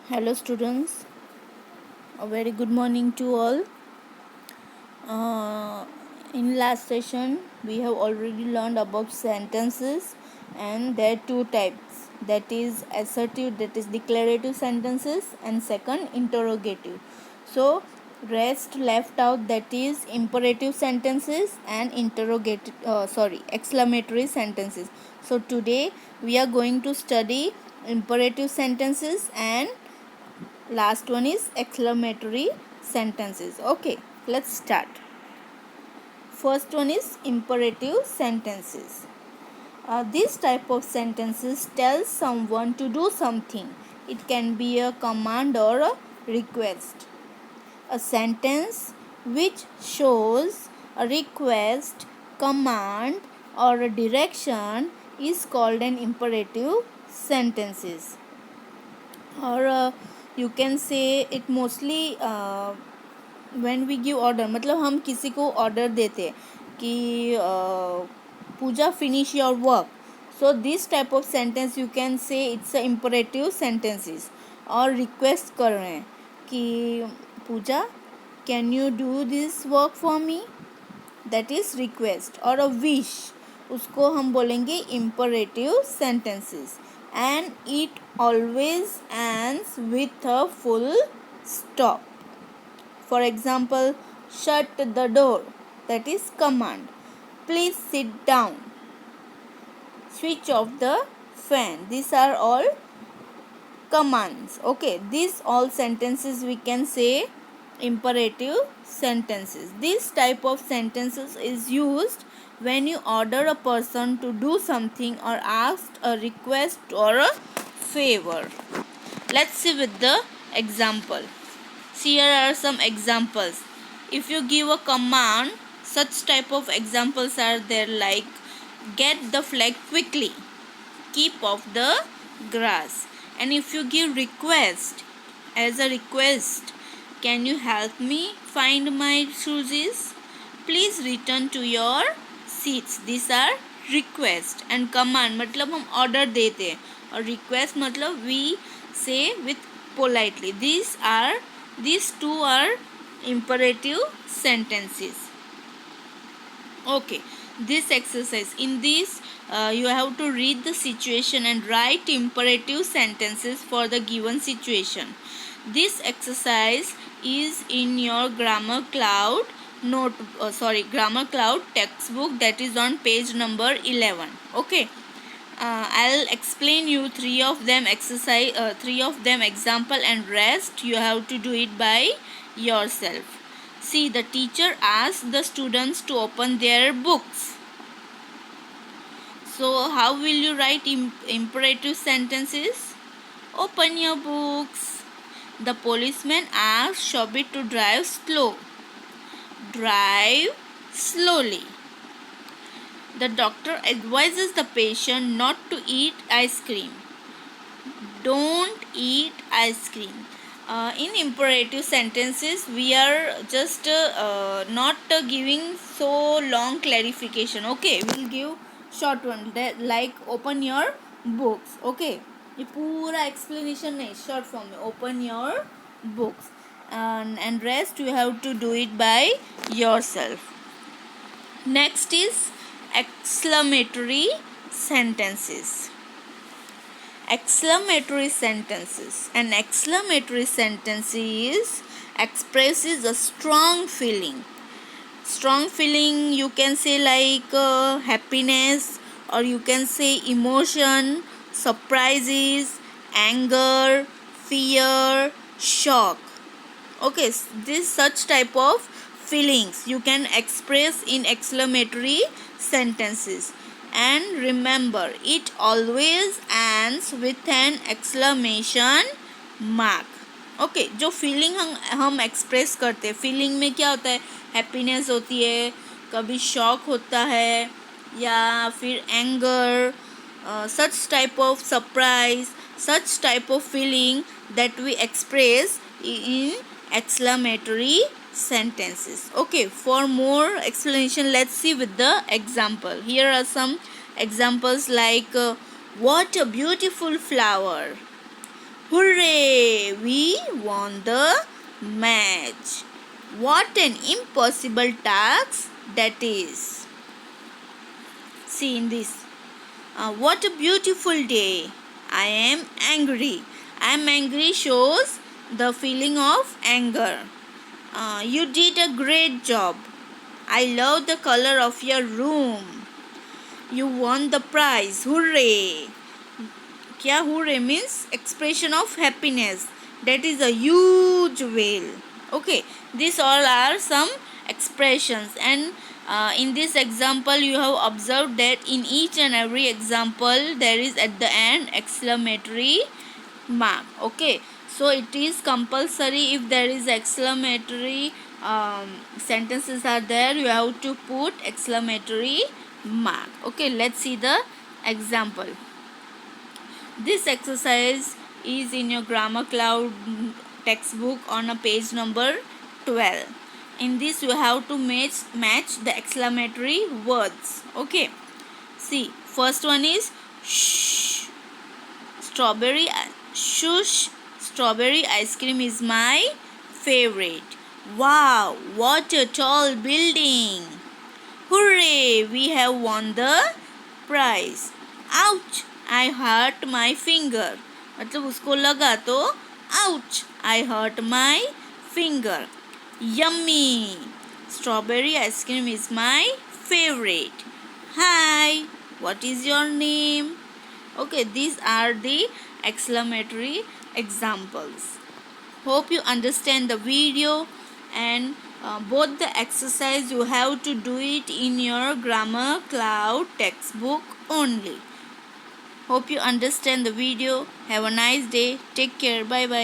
Hello, students. A very good morning to all. Uh, in last session, we have already learned about sentences, and there are two types. That is assertive, that is declarative sentences, and second interrogative. So, rest left out, that is imperative sentences and exclamatory sentences. So today we are going to study imperative sentences, and last one is exclamatory sentences. Okay, let's start. First one is imperative sentences. This type of sentences tells someone to do something. It can be a command or a request. A sentence which shows a request, command, or a direction is called an imperative sentences. Or you can say it mostly when we give order, मतलब हम किसी को order देते हैं कि Pooja finish your work. So this type of sentence you can say it's a imperative sentences. और request कर रहे हैं कि Pooja can you do this work for me, that is request. और अ विश, उसको हम बोलेंगे imperative sentences, and it always ends with a full stop. For example, shut the door, that is command. Please sit down. Switch off the fan. These are all commands. Okay, these all sentences we can say imperative sentences. This type of sentences is used when you order a person to do something or ask a request or a favor. Let's see with the example. See, here are some examples. If you give a command, such type of examples are there, like get the flag quickly, keep off the grass. And if you give request, as a request, can you help me find my shoes? Please return to your seats. These are request. And command मतलब हम order देते हैं, और request मतलब we say with politely. These two are imperative sentences. Okay, this exercise, in this you have to read the situation and write imperative sentences for the given situation. This exercise is in your grammar cloud grammar cloud textbook, that is on page number 11. Okay, I'll explain you three of them example, and rest you have to do it by yourself. See, the teacher asked the students to open their books. So how will you write imperative sentences? Open your books. The policeman asked Shobit to drive slow. Drive slowly. The doctor advises the patient not to eat ice cream. Don't eat ice cream. In imperative sentences, we are just not giving so long clarification. Okay, we'll give short one, like open your books. Okay, ये पूरा explanation नहीं, short form में open your books, and rest you have to do it by yourself. Next is exclamatory sentences. Exclamatory sentences. An exclamatory sentence expresses a strong feeling. Strong feeling, you can say like happiness, or you can say emotion, surprises, anger, fear, shock. Okay, this such type of feelings you can express in exclamatory sentences. And remember, it always ends with an exclamation mark. Okay, जो feeling हम express करते हैं, feeling में क्या होता है, happiness होती है, कभी शॉक होता है, या फिर anger, such type of surprise, such type of feeling that we express in exclamatory sentences. Okay, for more explanation, let's see with the example. Here are some examples like what a beautiful flower. Hooray! We won the match. What an impossible task that is. See in this. What a beautiful day. I am angry. I am angry shows the feeling of anger. You did a great job. I love the color of your room. You won the prize. Hooray! Kya hooray means expression of happiness. That is a huge whale. Okay, these all are some expressions, and in this example you have observed that in each and every example there is at the end exclamatory mark. Okay, so it is compulsory, if there is exclamatory sentences are there, you have to put exclamatory mark. Okay, let's see the example. This exercise is in your Grammar Cloud textbook on a page number 12. In this you have to match the exclamatory words. Okay, see, first one is shh, strawberry, shush, strawberry ice cream is my favorite. Wow, what a tall building. Hooray, we have won the prize. Ouch, I hurt my finger. मतलब उसको लगा तो ouch, I hurt my finger. Yummy, strawberry ice cream is my favorite. Hi, what is your name? Okay, these are the exclamatory examples. Hope you understand the video, and both the exercise you have to do it in your Grammar Cloud textbook only. Hope you understand the video. Have a nice day. Take care. Bye bye.